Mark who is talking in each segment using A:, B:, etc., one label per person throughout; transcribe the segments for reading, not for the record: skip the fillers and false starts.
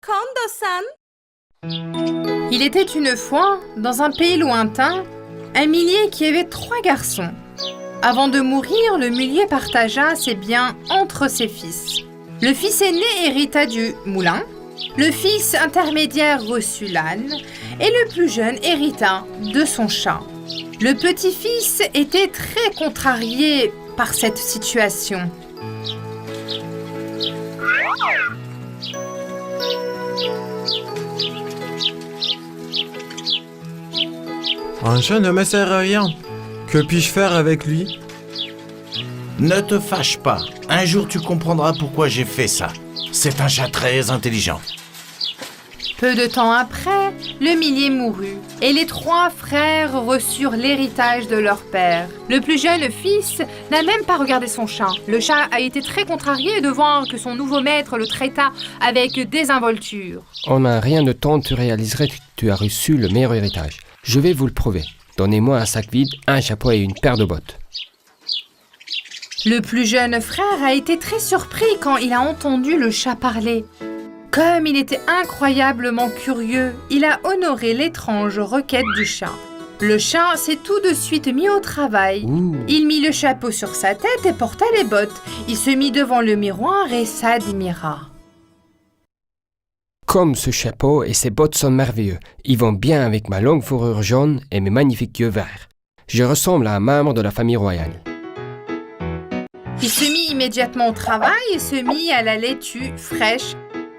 A: Kondo-san.
B: Il était une fois, dans un pays lointain, un millier qui avait 3 garçons. Avant de mourir, le millier partagea ses biens entre ses fils. Le fils aîné hérita du moulin, le fils intermédiaire reçut l'âne et le plus jeune hérita de son chat. Le petit-fils était très contrarié par cette situation.
C: Un chat ne me sert à rien. Que puis-je faire avec lui?
D: Ne te fâche pas. Un jour, tu comprendras pourquoi j'ai fait ça. C'est un chat très intelligent.
B: Peu de temps après, le millier mourut et les 3 frères reçurent l'héritage de leur père. Le plus jeune fils n'a même pas regardé son chat. Le chat a été très contrarié de voir que son nouveau maître le traita avec désinvolture.
E: En un rien de temps, tu réaliserais que tu as reçu le meilleur héritage. Je vais vous le prouver. Donnez-moi un sac vide, un chapeau et une paire de bottes.
B: Le plus jeune frère a été très surpris quand il a entendu le chat parler. Comme il était incroyablement curieux, il a honoré l'étrange requête du chat. Le chat s'est tout de suite mis au travail.
E: Ouh.
B: Il mit le chapeau sur sa tête et porta les bottes. Il se mit devant le miroir et s'admira.
E: Comme ce chapeau et ces bottes sont merveilleux. Ils vont bien avec ma longue fourrure jaune et mes magnifiques yeux verts. Je ressemble à un membre de la famille royale.
B: Il se mit immédiatement au travail et se mit à la laitue fraîche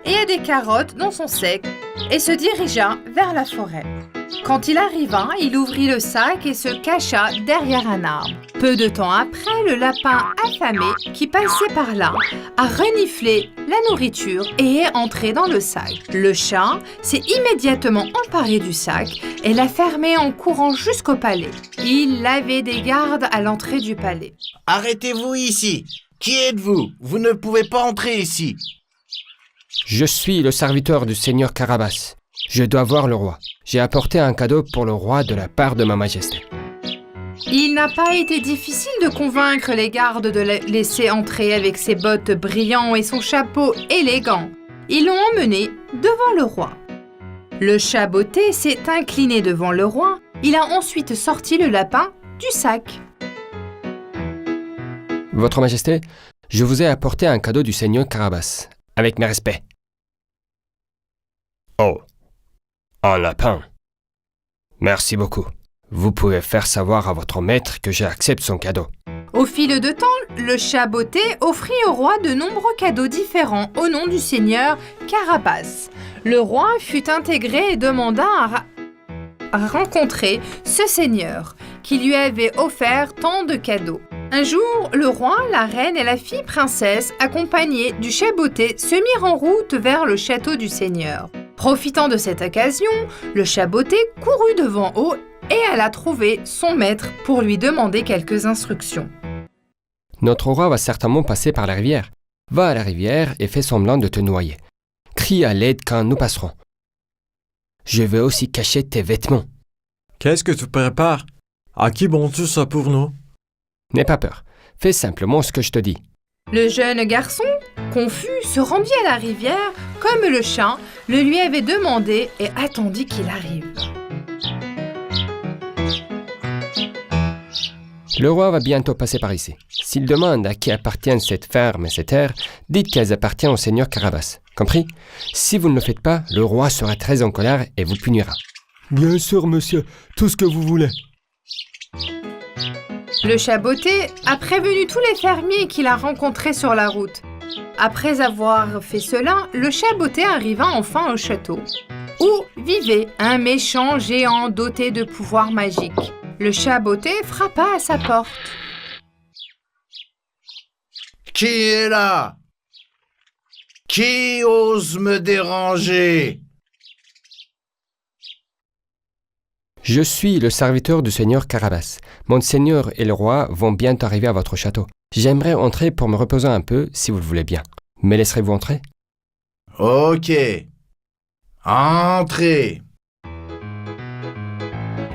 B: et à des carottes dans son sac et se dirigea vers la forêt. Quand il arriva, il ouvrit le sac et se cacha derrière un arbre. Peu de temps après, le lapin affamé qui passait par là a reniflé la nourriture et est entré dans le sac. Le chat s'est immédiatement emparé du sac et l'a fermé en courant jusqu'au palais. Il avait des gardes à l'entrée du palais.
D: Arrêtez-vous ici. Qui êtes-vous? Vous ne pouvez pas entrer ici.
E: Je suis le serviteur du seigneur Carabas. Je dois voir le roi. J'ai apporté un cadeau pour le roi de la part de ma majesté.
B: Il n'a pas été difficile de convaincre les gardes de le laisser entrer avec ses bottes brillantes et son chapeau élégant. Ils l'ont emmené devant le roi. Le chat botté s'est incliné devant le roi. Il a ensuite sorti le lapin du sac.
E: Votre majesté, je vous ai apporté un cadeau du seigneur Carabas. Avec mes respects. Oh, un lapin. Merci beaucoup. Vous pouvez faire savoir à votre maître que j'accepte son cadeau.
B: Au fil de temps, le chat botté offrit au roi de nombreux cadeaux différents au nom du seigneur Carabas. Le roi fut intégré et demanda à rencontrer ce seigneur qui lui avait offert tant de cadeaux. Un jour, le roi, la reine et la fille princesse, accompagnés du chat botté, se mirent en route vers le château du seigneur. Profitant de cette occasion, le chat botté courut devant eux et alla trouver son maître pour lui demander quelques instructions.
E: Notre roi va certainement passer par la rivière. Va à la rivière et fais semblant de te noyer. Crie à l'aide quand nous passerons. Je vais aussi cacher tes vêtements.
C: Qu'est-ce que tu prépares? À qui bon-tu ça pour nous?
E: N'aie pas peur. Fais simplement ce que je te dis.
B: Le jeune garçon, confus, se rendit à la rivière comme le chat le lui avait demandé et attendit qu'il arrive.
E: Le roi va bientôt passer par ici. S'il demande à qui appartiennent cette ferme et ces terres, dites qu'elles appartiennent au seigneur Carabas. Compris? Si vous ne le faites pas, le roi sera très en colère et vous punira.
C: Bien sûr, monsieur. Tout ce que vous voulez.
B: Le chat botté a prévenu tous les fermiers qu'il a rencontrés sur la route. Après avoir fait cela, le chat botté arriva enfin au château, où vivait un méchant géant doté de pouvoirs magiques. Le chat botté frappa à sa porte.
D: Qui est là? Qui ose me déranger?
E: Je suis le serviteur du seigneur Carabas. Mon seigneur et le roi vont bientôt arriver à votre château. J'aimerais entrer pour me reposer un peu, si vous le voulez bien. Me laisserez-vous entrer?
D: Ok. Entrez.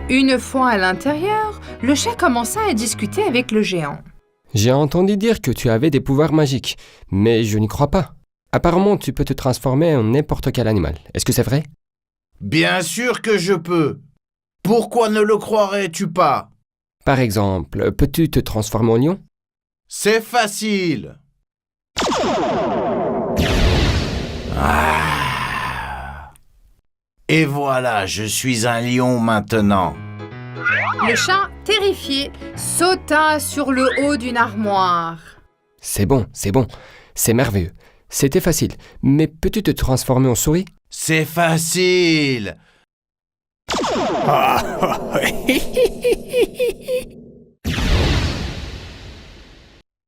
B: Une fois à l'intérieur, le chat commença à discuter avec le géant.
E: J'ai entendu dire que tu avais des pouvoirs magiques, mais je n'y crois pas. Apparemment, tu peux te transformer en n'importe quel animal. Est-ce que c'est vrai?
D: Bien sûr que je peux. Pourquoi ne le croirais-tu pas?
E: Par exemple, peux-tu te transformer en lion?
D: C'est facile. Ah. Et voilà, je suis un lion maintenant.
B: Le chat, terrifié, sauta sur le haut d'une armoire.
E: C'est bon, c'est merveilleux. C'était facile, mais peux-tu te transformer en souris?
D: C'est facile.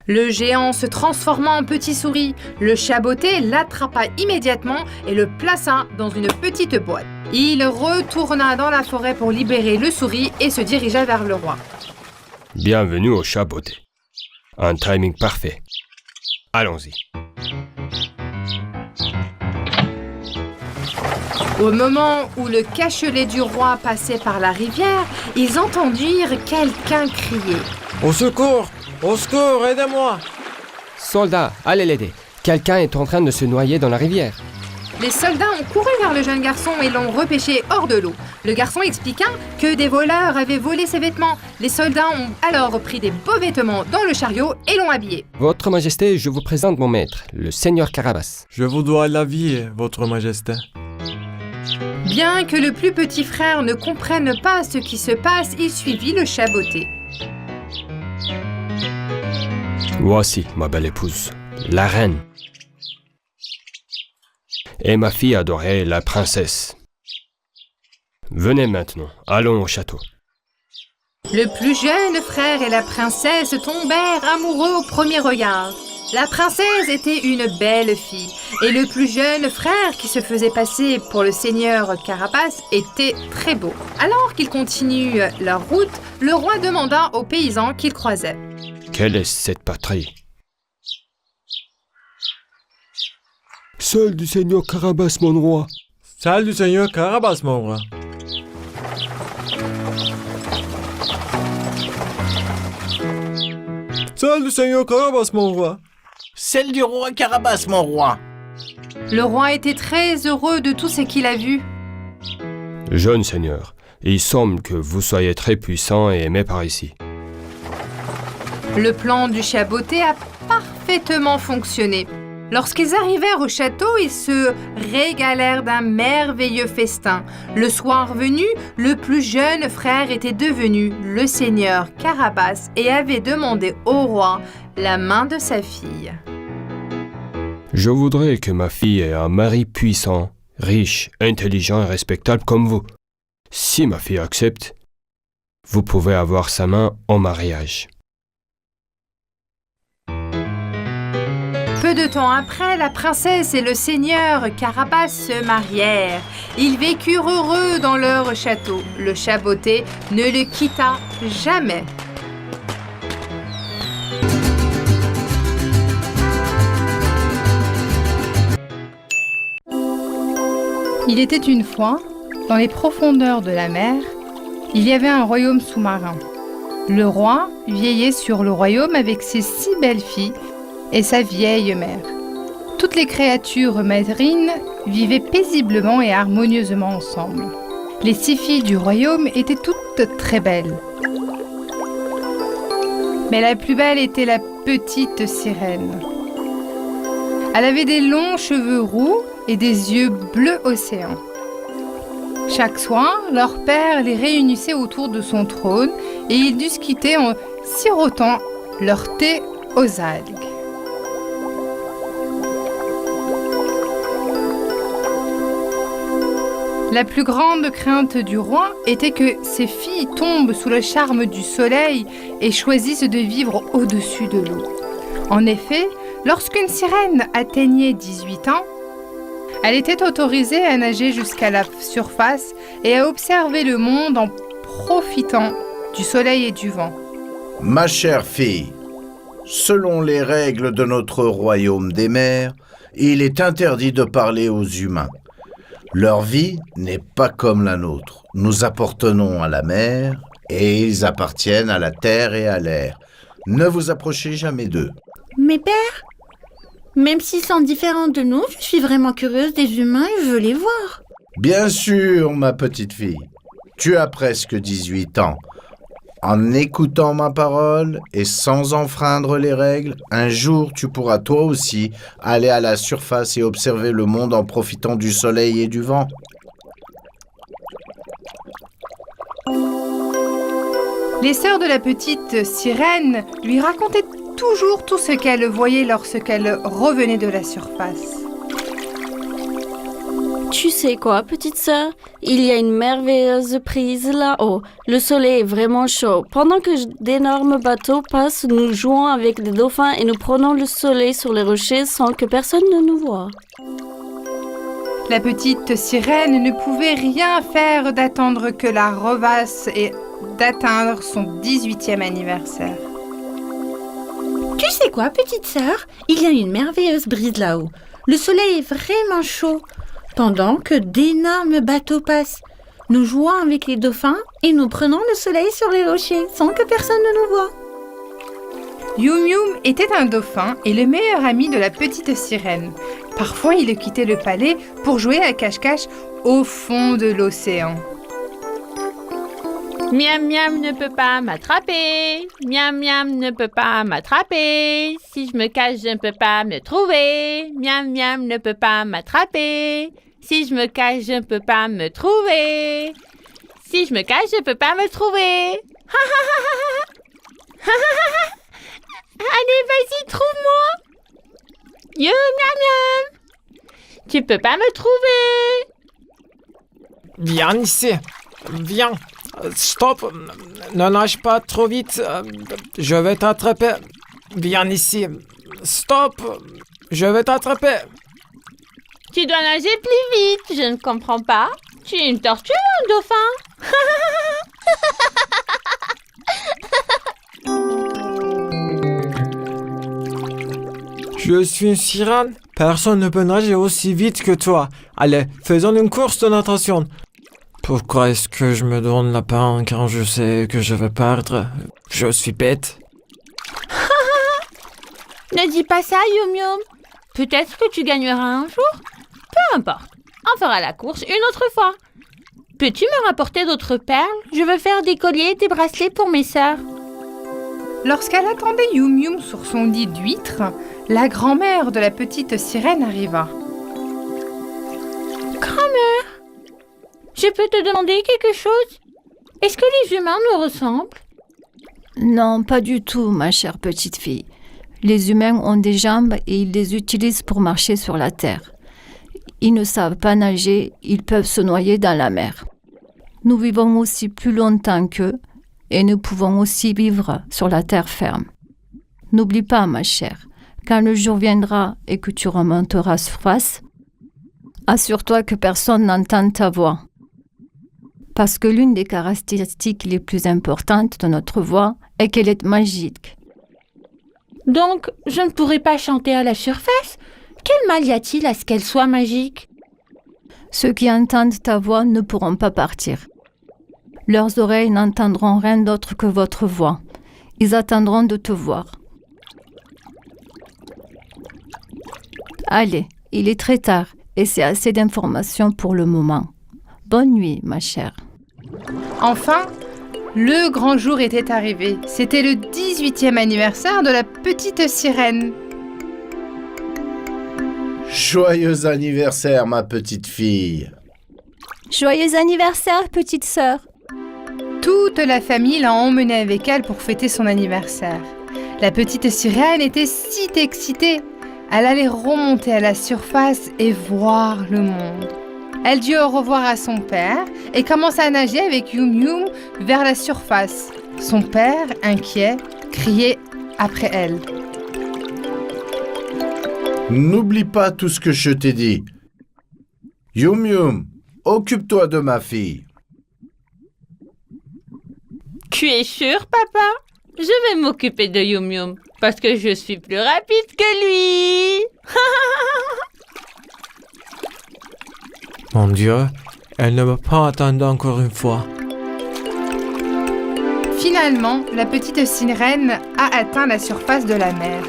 B: Le géant se transforma en petit souris. Le chat botté l'attrapa immédiatement et le plaça dans une petite boîte. Il retourna dans la forêt pour libérer le souris et se dirigea vers le roi.
E: Bienvenue au chat botté. Un timing parfait. Allons-y.
B: Au moment où le cachelet du roi passait par la rivière, ils entendirent quelqu'un crier.
C: Au secours! Au secours, aidez-moi!
E: Soldats, allez l'aider. Quelqu'un est en train de se noyer dans la rivière.
B: Les soldats ont couru vers le jeune garçon et l'ont repêché hors de l'eau. Le garçon expliqua que des voleurs avaient volé ses vêtements. Les soldats ont alors pris des beaux vêtements dans le chariot et l'ont habillé.
E: Votre Majesté, je vous présente mon maître, le Seigneur Carabas.
C: Je vous dois la vie, Votre Majesté.
B: Bien que le plus petit frère ne comprenne pas ce qui se passe, il suivit le chat botté.
E: Voici, ma belle épouse, la reine. Et ma fille adorée, la princesse. Venez maintenant, allons au château.
B: Le plus jeune frère et la princesse tombèrent amoureux au premier regard. La princesse était une belle fille et le plus jeune frère qui se faisait passer pour le seigneur Carabas était très beau. Alors qu'ils continuent leur route, le roi demanda aux paysans qu'ils croisaient.
E: Quelle est cette patrie? Celle du Seigneur Carabas, mon roi.
C: Celle du Seigneur Carabas, mon roi. Celle du Seigneur Carabas, mon roi.
D: Celle du roi Carabas, mon roi.
B: Le roi était très heureux de tout ce qu'il a vu.
E: Jeune Seigneur, il semble que vous soyez très puissant et aimé par ici.
B: Le plan du chat botté a parfaitement fonctionné. Lorsqu'ils arrivèrent au château, ils se régalèrent d'un merveilleux festin. Le soir venu, le plus jeune frère était devenu le seigneur Carabas et avait demandé au roi la main de sa fille.
E: Je voudrais que ma fille ait un mari puissant, riche, intelligent et respectable comme vous. Si ma fille accepte, vous pouvez avoir sa main en mariage.
B: Peu de temps après, la princesse et le seigneur Carabas se marièrent. Ils vécurent heureux dans leur château. Le chat botté ne le quitta jamais. Il était une fois, dans les profondeurs de la mer, il y avait un royaume sous-marin. Le roi veillait sur le royaume avec ses 6 belles filles et sa vieille mère. Toutes les créatures marines vivaient paisiblement et harmonieusement ensemble. Les 6 filles du royaume étaient toutes très belles. Mais la plus belle était la petite sirène. Elle avait des longs cheveux roux et des yeux bleu océan. Chaque soir, leur père les réunissait autour de son trône et ils discutaient en sirotant leur thé aux algues. La plus grande crainte du roi était que ses filles tombent sous le charme du soleil et choisissent de vivre au-dessus de l'eau. En effet, lorsqu'une sirène atteignait 18 ans, elle était autorisée à nager jusqu'à la surface et à observer le monde en profitant du soleil et du vent.
D: Ma chère fille, selon les règles de notre royaume des mers, il est interdit de parler aux humains. Leur vie n'est pas comme la nôtre. Nous appartenons à la mer et ils appartiennent à la terre et à l'air. Ne vous approchez jamais d'eux.
A: Mais père, Même s'ils sont différents de nous, je suis vraiment curieuse des humains et je veux les voir.
D: Bien sûr, ma petite fille. Tu as presque 18 ans. En écoutant ma parole et sans enfreindre les règles, un jour tu pourras toi aussi aller à la surface et observer le monde en profitant du soleil et du vent.
B: Les sœurs de la petite sirène lui racontaient toujours tout ce qu'elles voyaient lorsqu'elles revenaient de la surface.
F: Tu sais quoi, petite sœur? Il y a une merveilleuse brise là-haut. Le soleil est vraiment chaud. Pendant que d'énormes bateaux passent, nous jouons avec des dauphins et nous prenons le soleil sur les rochers sans que personne ne nous voie.
B: La petite sirène ne pouvait rien faire d'attendre que la revasse et d'atteindre son 18e anniversaire.
A: Tu sais quoi, petite sœur? Il y a une merveilleuse brise là-haut. Le soleil est vraiment chaud. Pendant que d'énormes bateaux passent, nous jouons avec les dauphins et nous prenons le soleil sur les rochers sans que personne ne nous voie.
B: Yum Yum était un dauphin et le meilleur ami de la petite sirène. Parfois, il quittait le palais pour jouer à cache-cache au fond de l'océan.
G: Miam Miam ne peut pas m'attraper. Miam Miam ne peut pas m'attraper. Si je me cache, je ne peux pas me trouver. Miam Miam ne peut pas m'attraper. Si je me cache, je ne peux pas me trouver. Si je me cache, je ne peux pas me trouver. Allez, vas-y, trouve-moi. Yo, Miam Miam. Tu peux pas me trouver.
C: Viens ici. Viens. Stop. Ne nage pas trop vite. Je vais t'attraper. Viens ici. Stop. Je vais t'attraper.
G: Tu dois nager plus vite, je ne comprends pas. Tu es une tortue ou un dauphin?
C: Je suis une sirène. Personne ne peut nager aussi vite que toi. Allez, faisons une course de natation. Pourquoi est-ce que je me donne la peine quand je sais que je vais perdre? Je suis bête.
G: Ne dis pas ça, Yum Yum. Peut-être que tu gagneras un jour. Peu importe. On fera la course une autre fois. Peux-tu me rapporter d'autres perles? Je veux faire des colliers et des bracelets pour mes sœurs.
B: Lorsqu'elle attendait Yum Yum sur son lit d'huître, la grand-mère de la petite sirène arriva.
G: Grand-mère, je peux te demander quelque chose? Est-ce que les humains nous ressemblent?
F: Non, pas du tout, ma chère petite fille. Les humains ont des jambes et ils les utilisent pour marcher sur la terre. Ils ne savent pas nager, ils peuvent se noyer dans la mer. Nous vivons aussi plus longtemps qu'eux et nous pouvons aussi vivre sur la terre ferme. N'oublie pas, ma chère, quand le jour viendra et que tu remonteras surface, assure-toi que personne n'entende ta voix. Parce que l'une des caractéristiques les plus importantes de notre voix est qu'elle est magique.
G: Donc, je ne pourrai pas chanter à la surface? Quel mal y a-t-il à ce qu'elle soit magique?
F: Ceux qui entendent ta voix ne pourront pas partir. Leurs oreilles n'entendront rien d'autre que votre voix. Ils attendront de te voir. Allez, il est très tard et c'est assez d'informations pour le moment. Bonne nuit, ma chère.
B: Enfin, le grand jour était arrivé. C'était le 18e anniversaire de la petite sirène.
D: Joyeux anniversaire, ma petite fille.
F: Joyeux anniversaire, petite sœur.
B: Toute la famille l'a emmenée avec elle pour fêter son anniversaire. La petite sirène était si excitée. Elle allait remonter à la surface et voir le monde. Elle dit au revoir à son père et commence à nager avec Yum Yum vers la surface. Son père, inquiet, criait après elle.
D: N'oublie pas tout ce que je t'ai dit. Yum Yum, occupe-toi de ma fille.
G: Tu es sûr, papa? Je vais m'occuper de Yum Yum parce que je suis plus rapide que lui.
C: Mon Dieu, elle ne m'a pas attendu encore une fois.
B: Finalement, la petite sirène a atteint la surface de la mer.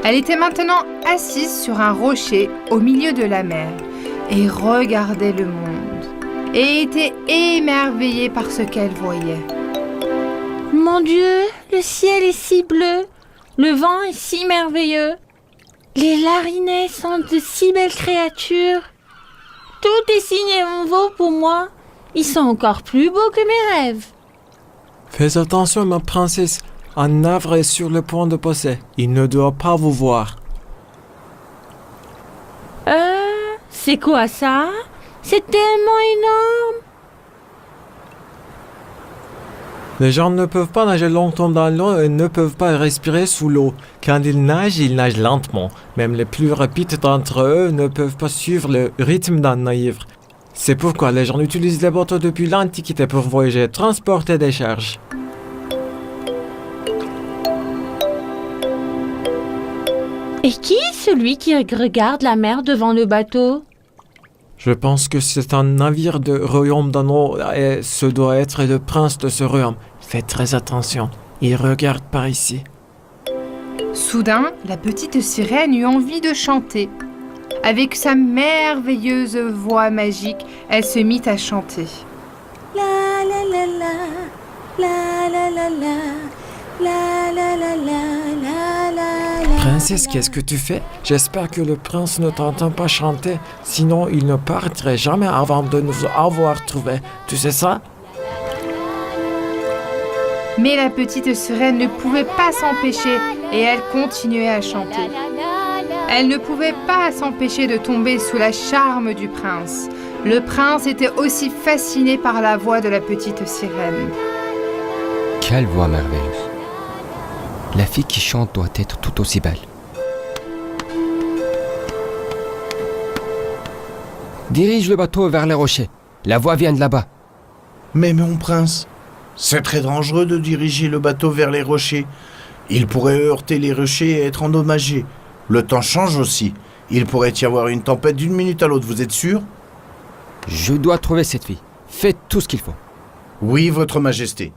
B: Elle était maintenant assise sur un rocher au milieu de la mer et regardait le monde et était émerveillée par ce qu'elle voyait.
A: Mon Dieu, le ciel est si bleu, le vent est si merveilleux. Les larinets sont de si belles créatures. Tout est si nouveau pour moi. Ils sont encore plus beaux que mes rêves.
C: Fais attention, ma princesse. Un havre est sur le point de passer. Il ne doit pas vous voir.
A: C'est quoi ça? C'est tellement énorme.
C: Les gens ne peuvent pas nager longtemps dans l'eau et ne peuvent pas respirer sous l'eau. Quand ils nagent lentement. Même les plus rapides d'entre eux ne peuvent pas suivre le rythme d'un navire. C'est pourquoi les gens utilisent les bateaux depuis l'Antiquité pour voyager et transporter des charges.
A: Et qui est celui qui regarde la mer devant le bateau?
C: Je pense que c'est un navire de royaume d'Anneau et ce doit être le prince de ce royaume. Faites très attention, il regarde par ici.
B: Soudain, la petite sirène eut envie de chanter. Avec sa merveilleuse voix magique, elle se mit à chanter.
A: La la la la, la la la la, la la la la, la la la.
C: Princesse, qu'est-ce que tu fais? J'espère que le prince ne t'entend pas chanter, sinon il ne partirait jamais avant de nous avoir trouvés. Tu sais ça?
B: Mais la petite sirène ne pouvait pas s'empêcher et elle continuait à chanter. Elle ne pouvait pas s'empêcher de tomber sous la charme du prince. Le prince était aussi fasciné par la voix de la petite sirène.
H: Quelle voix merveilleuse! La fille qui chante doit être tout aussi belle. Dirige le bateau vers les rochers. La voix vient de là-bas.
D: Mais mon prince, c'est très dangereux de diriger le bateau vers les rochers. Il pourrait heurter les rochers et être endommagé. Le temps change aussi. Il pourrait y avoir une tempête d'une minute à l'autre, vous êtes sûr?
H: Je dois trouver cette fille. Faites tout ce qu'il faut.
D: Oui, votre majesté.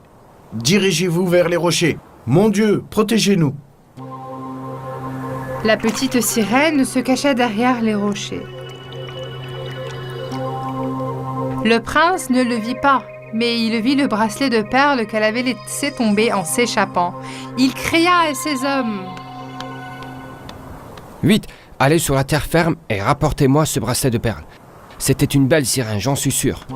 D: Dirigez-vous vers les rochers. Mon Dieu, protégez-nous.
B: La petite sirène se cacha derrière les rochers. Le prince ne le vit pas, mais il vit le bracelet de perles qu'elle avait laissé tomber en s'échappant. Il cria à ses hommes.
H: Vite, allez sur la terre ferme et rapportez-moi ce bracelet de perles. C'était une belle sirène, j'en suis sûr.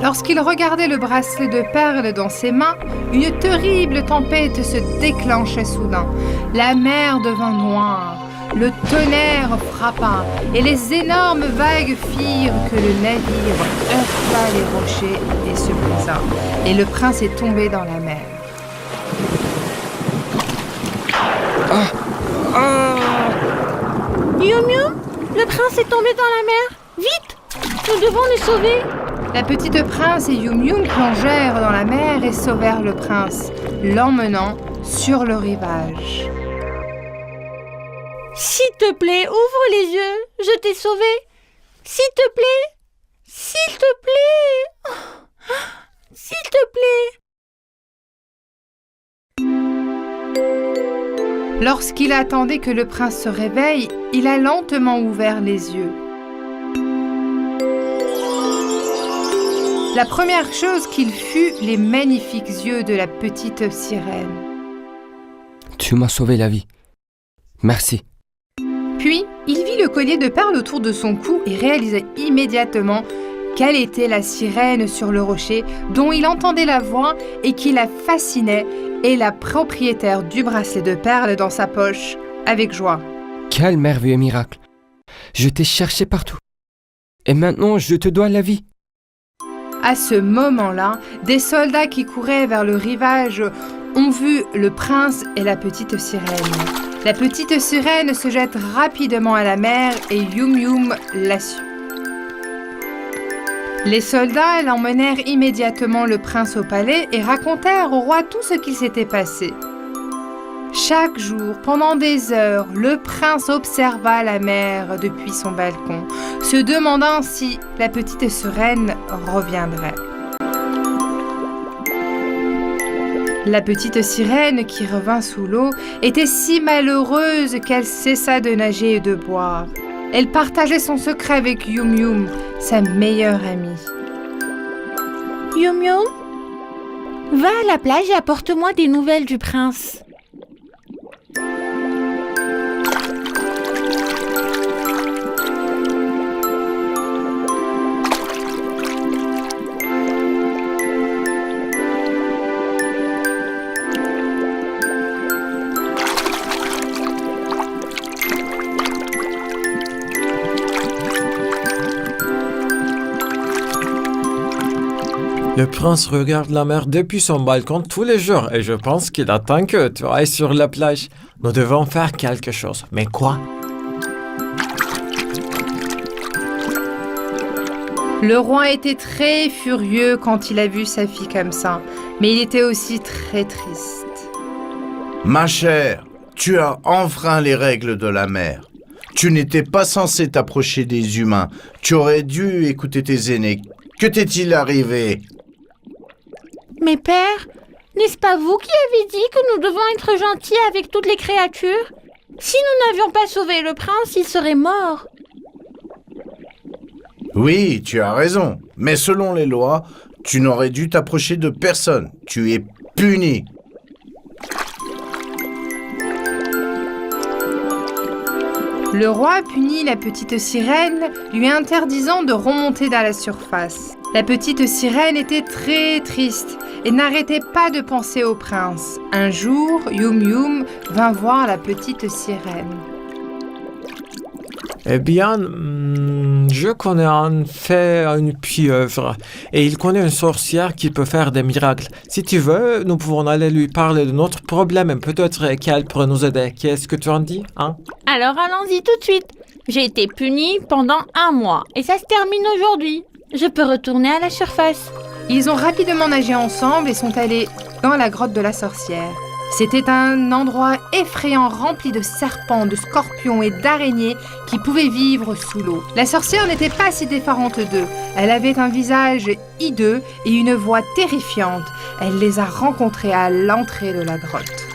B: Lorsqu'il regardait le bracelet de perles dans ses mains, une terrible tempête se déclencha soudain. La mer devint noire, le tonnerre frappa, et les énormes vagues firent que le navire heurta les rochers et se brisa. Et le prince est tombé dans la mer.
A: Yum Yum, le prince est tombé dans la mer. Vite, nous devons le sauver.
B: La petite prince et Yum Yum plongèrent dans la mer et sauvèrent le prince, l'emmenant sur le rivage.
A: S'il te plaît, ouvre les yeux. Je t'ai sauvé. S'il te plaît. S'il te plaît. Oh, s'il te plaît.
B: Lorsqu'il attendait que le prince se réveille, il a lentement ouvert les yeux. La première chose qu'il fut les magnifiques yeux de la petite sirène.
H: Tu m'as sauvé la vie. Merci.
B: Puis, il vit le collier de perles autour de son cou et réalisa immédiatement qu'elle était la sirène sur le rocher dont il entendait la voix et qui la fascinait, et la propriétaire du bracelet de perles dans sa poche, avec joie.
H: Quel merveilleux miracle! Je t'ai cherché partout. Et maintenant, je te dois la vie.
B: À ce moment-là, des soldats qui couraient vers le rivage ont vu le prince et la petite sirène. La petite sirène se jette rapidement à la mer et Yum Yum la suit. Les soldats l'emmenèrent immédiatement le prince au palais et racontèrent au roi tout ce qu'il s'était passé. Chaque jour, pendant des heures, le prince observa la mer depuis son balcon, se demandant si la petite sirène reviendrait. La petite sirène qui revint sous l'eau était si malheureuse qu'elle cessa de nager et de boire. Elle partageait son secret avec Yum Yum, sa meilleure amie.
A: Yum Yum, va à la plage et apporte-moi des nouvelles du prince.
C: Le prince regarde la mer depuis son balcon tous les jours et je pense qu'il attend que tu ailles sur la plage. Nous devons faire quelque chose. Mais quoi?
B: Le roi était très furieux quand il a vu sa fille comme ça, mais il était aussi très triste.
D: Ma chère, tu as enfreint les règles de la mer. Tu n'étais pas censé t'approcher des humains. Tu aurais dû écouter tes aînés. Que t'est-il arrivé?
A: Mais père, n'est-ce pas vous qui avez dit que nous devons être gentils avec toutes les créatures? Si nous n'avions pas sauvé le prince, il serait mort.
D: Oui, tu as raison. Mais selon les lois, tu n'aurais dû t'approcher de personne. Tu es puni.
B: Le roi punit la petite sirène, lui interdisant de remonter à la surface. La petite sirène était très triste et n'arrêtait pas de penser au prince. Un jour, Yum Yum vint voir la petite sirène.
C: Eh bien, je connais en fait une pieuvre et il connaît une sorcière qui peut faire des miracles. Si tu veux, nous pouvons aller lui parler de notre problème et peut-être qu'elle pourrait nous aider. Qu'est-ce que tu en dis, hein?
A: Alors allons-y tout de suite. J'ai été punie pendant 1 mois et ça se termine aujourd'hui. Je peux retourner à la surface.
B: Ils ont rapidement nagé ensemble et sont allés dans la grotte de la sorcière. C'était un endroit effrayant rempli de serpents, de scorpions et d'araignées qui pouvaient vivre sous l'eau. La sorcière n'était pas si défarante d'eux. Elle avait un visage hideux et une voix terrifiante. Elle les a rencontrés à l'entrée de la grotte.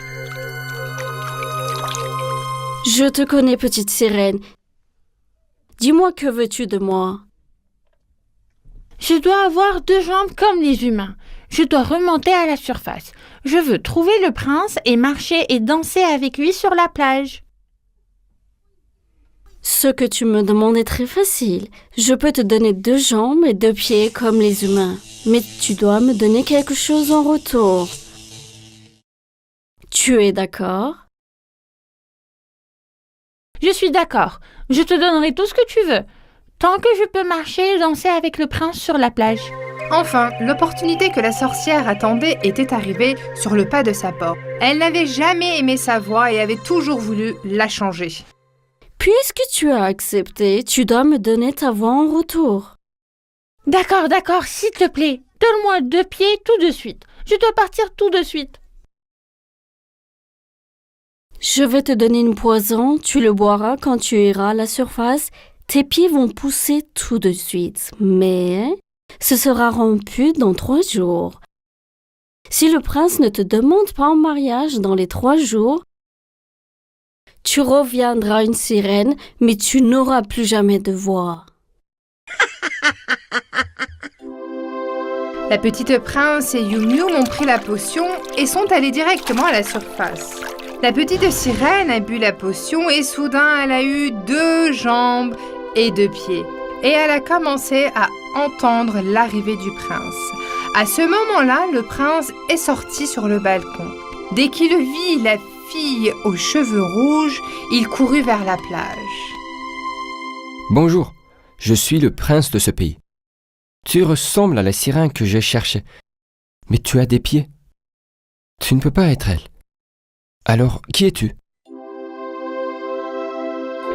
I: Je te connais, petite sirène. Dis-moi, que veux-tu de moi?
A: Je dois avoir 2 jambes comme les humains. Je dois remonter à la surface. Je veux trouver le prince et marcher et danser avec lui sur la plage.
I: Ce que tu me demandes est très facile. Je peux te donner 2 jambes et 2 pieds comme les humains. Mais tu dois me donner quelque chose en retour. Tu es d'accord?
A: Je suis d'accord. Je te donnerai tout ce que tu veux. Tant que je peux marcher et danser avec le prince sur la plage.
B: Enfin, l'opportunité que la sorcière attendait était arrivée sur le pas de sa porte. Elle n'avait jamais aimé sa voix et avait toujours voulu la changer.
I: Puisque tu as accepté, tu dois me donner ta voix en retour.
A: D'accord, s'il te plaît. Donne-moi 2 pieds tout de suite. Je dois partir tout de suite.
I: Je vais te donner une poison, tu le boiras quand tu iras à la surface. Tes pieds vont pousser tout de suite, mais ce sera rompu dans 3 jours. Si le prince ne te demande pas en mariage dans les 3 jours, tu reviendras une sirène, mais tu n'auras plus jamais de voix.
B: La petite prince et Yum Yum ont pris la potion et sont allés directement à la surface. La petite sirène a bu la potion et soudain elle a eu 2 jambes et 2 pieds. Et elle a commencé à entendre l'arrivée du prince. À ce moment-là, le prince est sorti sur le balcon. Dès qu'il vit la fille aux cheveux rouges, il courut vers la plage.
H: Bonjour, je suis le prince de ce pays. Tu ressembles à la sirène que je cherchais, mais tu as des pieds. Tu ne peux pas être elle. Alors, qui es-tu?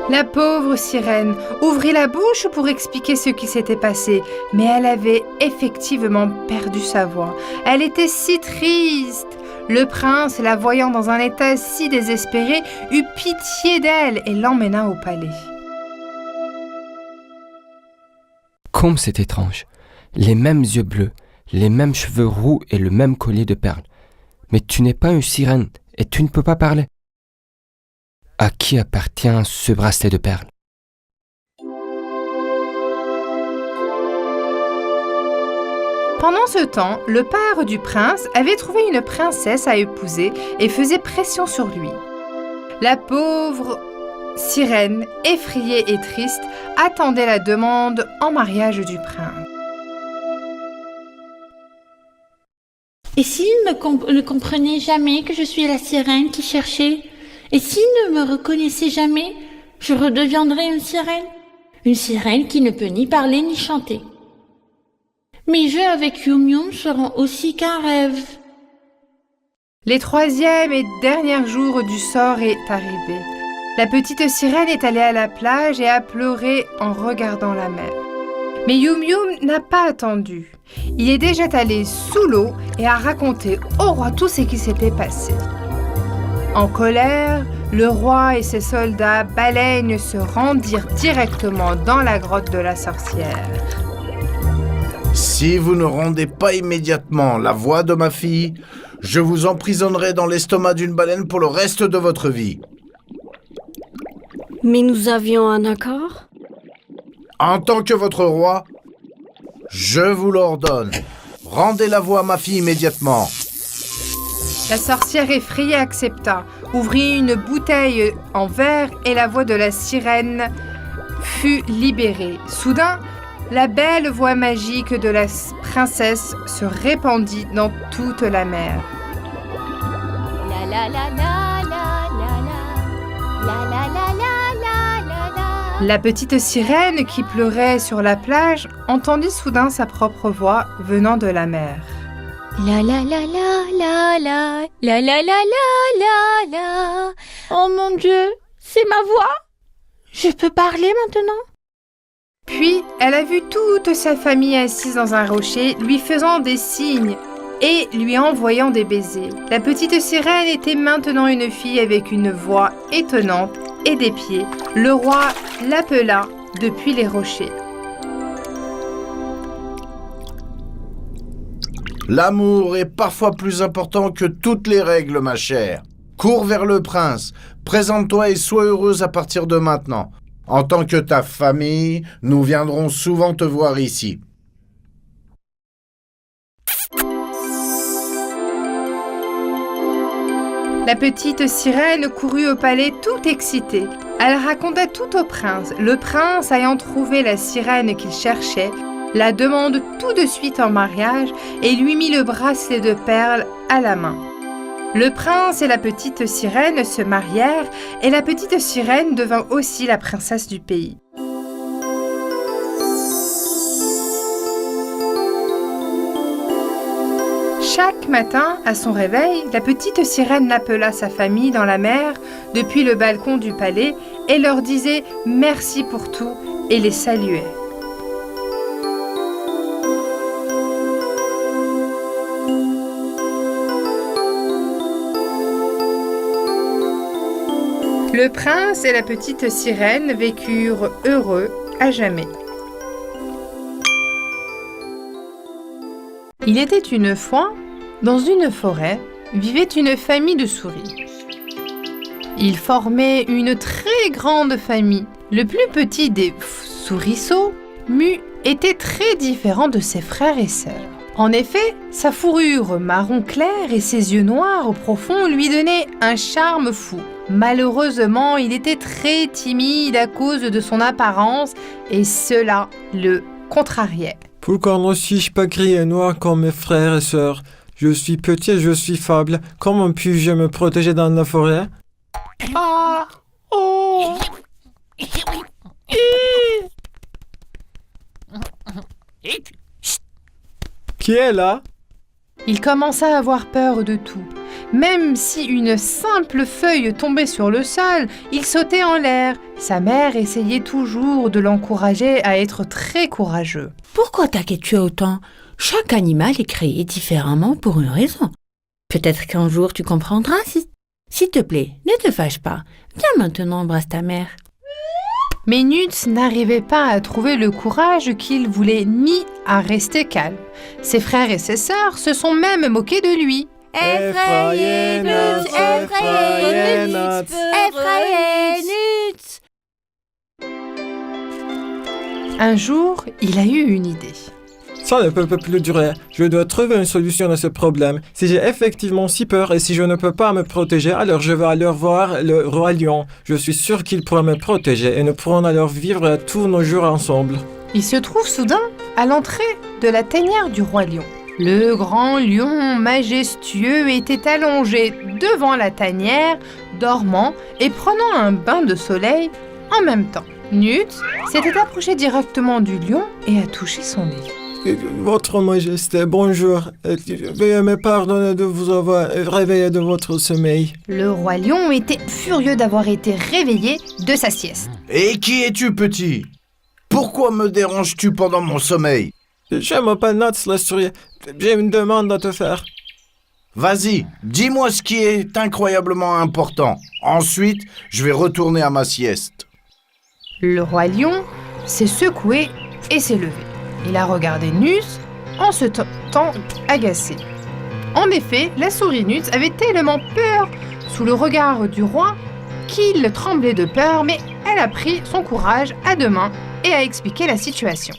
B: La pauvre sirène ouvrit la bouche pour expliquer ce qui s'était passé, mais elle avait effectivement perdu sa voix. Elle était si triste. Le prince, la voyant dans un état si désespéré, eut pitié d'elle et l'emmena au palais.
H: Comme c'est étrange. Les mêmes yeux bleus, les mêmes cheveux roux et le même collier de perles. Mais tu n'es pas une sirène et tu ne peux pas parler. À qui appartient ce bracelet de perles?
B: Pendant ce temps, le père du prince avait trouvé une princesse à épouser et faisait pression sur lui. La pauvre sirène, effrayée et triste, attendait la demande en mariage du prince.
A: Et s'il ne comprenait jamais que je suis la sirène qui cherchait? Et s'il ne me reconnaissait jamais, je redeviendrais une sirène? Une sirène qui ne peut ni parler ni chanter. Mes jeux avec Yum Yum seront aussi qu'un rêve.
B: Les troisième et derniers jours du sort est arrivé. La petite sirène est allée à la plage et a pleuré en regardant la mer. Mais Yum Yum n'a pas attendu. Il est déjà allé sous l'eau et a raconté au roi tout ce qui s'était passé. En colère, le roi et ses soldats baleines se rendirent directement dans la grotte de la sorcière.
D: Si vous ne rendez pas immédiatement la voix de ma fille, je vous emprisonnerai dans l'estomac d'une baleine pour le reste de votre vie.
I: Mais nous avions un accord?
D: En tant que votre roi, je vous l'ordonne. Rendez la voix à ma fille immédiatement.
B: La sorcière effrayée accepta, ouvrit une bouteille en verre et la voix de la sirène fut libérée. Soudain, la belle voix magique de la princesse se répandit dans toute la mer.
J: La la la la la la la la la la la la.
B: La petite sirène qui pleurait sur la plage entendit soudain sa propre voix venant de la mer.
J: La la la la la la la la la la la.
A: Oh mon Dieu, c'est ma voix? Je peux parler maintenant?
B: Puis, elle a vu toute sa famille assise dans un rocher, lui faisant des signes et lui envoyant des baisers. La petite sirène était maintenant une fille avec une voix étonnante et des pieds. Le roi l'appela depuis les rochers.
D: L'amour est parfois plus important que toutes les règles, ma chère. Cours vers le prince, présente-toi et sois heureuse à partir de maintenant. En tant que ta famille, nous viendrons souvent te voir ici.
B: La petite sirène courut au palais tout excitée. Elle raconta tout au prince. Le prince, ayant trouvé la sirène qu'il cherchait, la demande tout de suite en mariage et lui mit le bracelet de perles à la main. Le prince et la petite sirène se marièrent et la petite sirène devint aussi la princesse du pays. Chaque matin, à son réveil, la petite sirène appela sa famille dans la mer depuis le balcon du palais et leur disait merci pour tout et les saluait. Le prince et la petite sirène vécurent heureux à jamais. Il était une fois, dans une forêt, vivait une famille de souris. Ils formaient une très grande famille. Le plus petit des souriceaux, Mu, était très différent de ses frères et sœurs. En effet, sa fourrure marron clair et ses yeux noirs profonds lui donnaient un charme fou. Malheureusement, il était très timide à cause de son apparence et cela le contrariait.
C: Pourquoi ne suis-je pas gris et noir comme mes frères et sœurs? Je suis petit et je suis faible. Comment puis-je me protéger dans la forêt?
A: Ah! Oh!
C: Qui est là?
B: Il commença à avoir peur de tout. Même si une simple feuille tombait sur le sol, il sautait en l'air. Sa mère essayait toujours de l'encourager à être très courageux.
A: Pourquoi t'inquiètes-tu autant? Chaque animal est créé différemment pour une raison. Peut-être qu'un jour tu comprendras. S'il te plaît, ne te fâche pas. Viens maintenant, embrasse ta mère.
B: Mais Nutz n'arrivait pas à trouver le courage qu'il voulait ni à rester calme. Ses frères et ses sœurs se sont même moqués de lui.
A: Effrayez Nuts, effrayez Nuts, effrayez Nuts.
B: Un jour, il a eu une idée.
C: Ça ne peut plus durer. Je dois trouver une solution à ce problème. Si j'ai effectivement si peur et si je ne peux pas me protéger, alors je vais alors voir le roi lion. Je suis sûr qu'il pourra me protéger et nous pourrons alors vivre tous nos jours ensemble.
B: Il se trouve soudain à l'entrée de la tanière du roi lion. Le grand lion majestueux était allongé devant la tanière, dormant et prenant un bain de soleil en même temps. Nuts s'était approché directement du lion et a touché son nez.
C: Votre Majesté, bonjour. Veuillez me pardonner de vous avoir réveillé de votre sommeil.
B: Le roi lion était furieux d'avoir été réveillé de sa sieste.
D: Et qui es-tu, petit? Pourquoi me déranges-tu pendant mon sommeil?
C: Je m'appelle Nuts la souris. J'ai une demande à te faire.
D: Vas-y, dis-moi ce qui est incroyablement important. Ensuite, je vais retourner à ma sieste.
B: Le roi lion s'est secoué et s'est levé. Il a regardé Nuts en se tentant agacé. En effet, la souris Nuts avait tellement peur sous le regard du roi qu'il tremblait de peur, mais elle a pris son courage à deux mains et a expliqué la situation.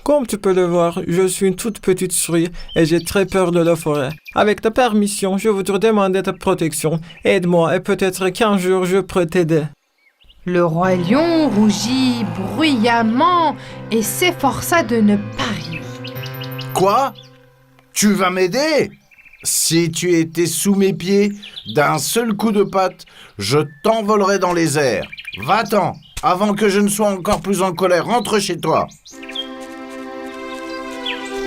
C: Comme tu peux le voir, je suis une toute petite souris et j'ai très peur de la forêt. Avec ta permission, je voudrais demander ta protection. Aide-moi et peut-être qu'un jour je pourrai t'aider.
B: Le roi lion rougit bruyamment et s'efforça de ne pas rire.
D: Quoi? Tu vas m'aider? Si tu étais sous mes pieds, d'un seul coup de patte, je t'envolerais dans les airs. Va-t'en, avant que je ne sois encore plus en colère. Rentre chez toi.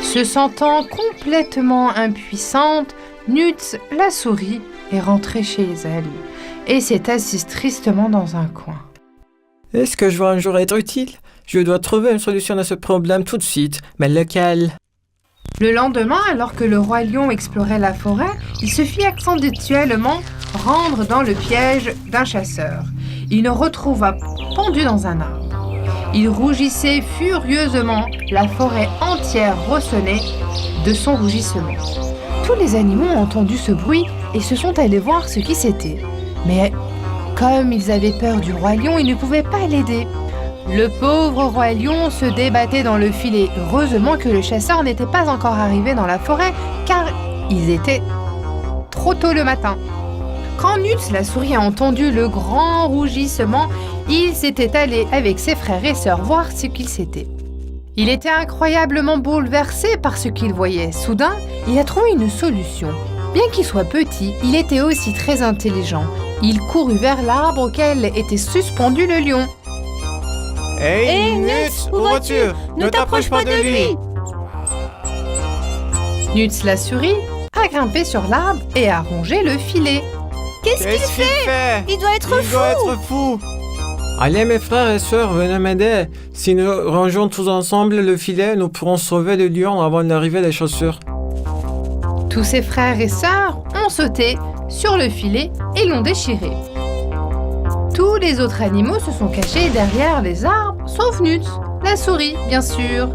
B: Se sentant complètement impuissante, Nuts, la souris, est rentrée chez elle et s'est assise tristement dans un coin.
C: Est-ce que je vais un jour être utile? Je dois trouver une solution à ce problème tout de suite, mais lequel?
B: Le lendemain, alors que le roi lion explorait la forêt, il se fit accidentellement rendre dans le piège d'un chasseur. Il le retrouva pendu dans un arbre. Il rougissait furieusement, la forêt entière ressonnait de son rougissement. Tous les animaux ont entendu ce bruit et se sont allés voir ce qui c'était. Mais comme ils avaient peur du roi lion, ils ne pouvaient pas l'aider. Le pauvre roi lion se débattait dans le filet. Heureusement que le chasseur n'était pas encore arrivé dans la forêt, car ils étaient trop tôt le matin. Quand Nuts, la souris, a entendu le grand rougissement, il s'était allé avec ses frères et sœurs voir ce qu'il s'était. Il était incroyablement bouleversé par ce qu'il voyait. Soudain, il a trouvé une solution. Bien qu'il soit petit, il était aussi très intelligent. Il courut vers l'arbre auquel était suspendu le lion.
C: Hey, Nuts, où vas-tu? Ne t'approche pas de lui!
B: Nuts, la souris, a grimpé sur l'arbre et a rongé le filet.
A: Qu'est-ce qu'il fait? Il doit être fou.
C: Allez mes frères et sœurs, venez m'aider. Si nous rangeons tous ensemble le filet, nous pourrons sauver le lion avant l'arrivée des chasseurs.
B: Tous ses frères et sœurs ont sauté sur le filet et l'ont déchiré. Tous les autres animaux se sont cachés derrière les arbres, sauf Nuts, la souris, bien sûr.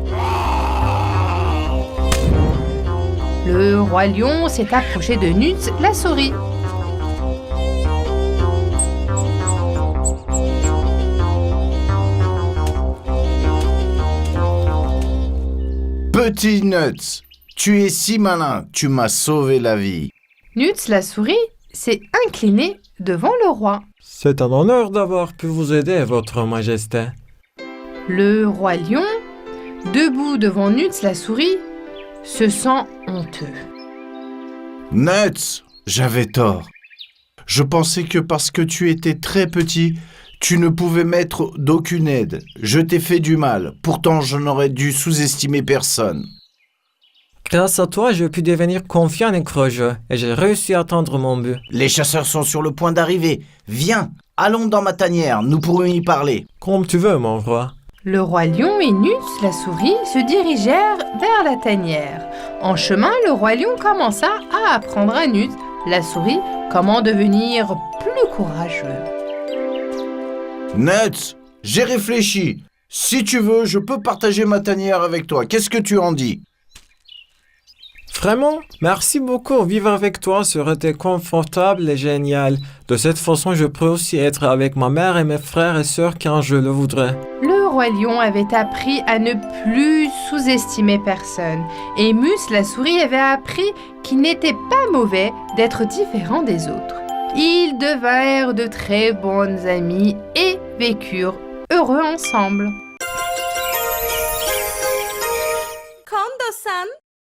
B: Le roi lion s'est approché de Nuts, la souris.
D: Petit Nuts, tu es si malin, tu m'as sauvé la vie.
B: Nuts, la souris, s'est inclinée devant le roi.
C: C'est un honneur d'avoir pu vous aider, votre majesté.
B: Le roi lion, debout devant Nuts, la souris, se sent honteux.
D: Nuts, j'avais tort. Je pensais que parce que tu étais très petit, tu ne pouvais m'être d'aucune aide. Je t'ai fait du mal. Pourtant, je n'aurais dû sous-estimer personne.
C: Grâce à toi, j'ai pu devenir confiant et courageux, et j'ai réussi à atteindre mon but.
D: Les chasseurs sont sur le point d'arriver. Viens, allons dans ma tanière, nous pourrons y parler.
C: Comme tu veux, mon roi.
B: Le roi lion et Nuts, la souris, se dirigèrent vers la tanière. En chemin, le roi lion commença à apprendre à Nuts, la souris, comment devenir plus courageux.
D: Nuts, j'ai réfléchi. Si tu veux, je peux partager ma tanière avec toi. Qu'est-ce que tu en dis?
C: Vraiment? Merci beaucoup. Vivre avec toi serait confortable et génial. De cette façon, je peux aussi être avec ma mère et mes frères et sœurs quand je le voudrais.
B: Le roi lion avait appris à ne plus sous-estimer personne. Et Mus, la souris, avait appris qu'il n'était pas mauvais d'être différent des autres. Ils devinrent de très bons amis et vécurent heureux ensemble.
A: Kondo-san,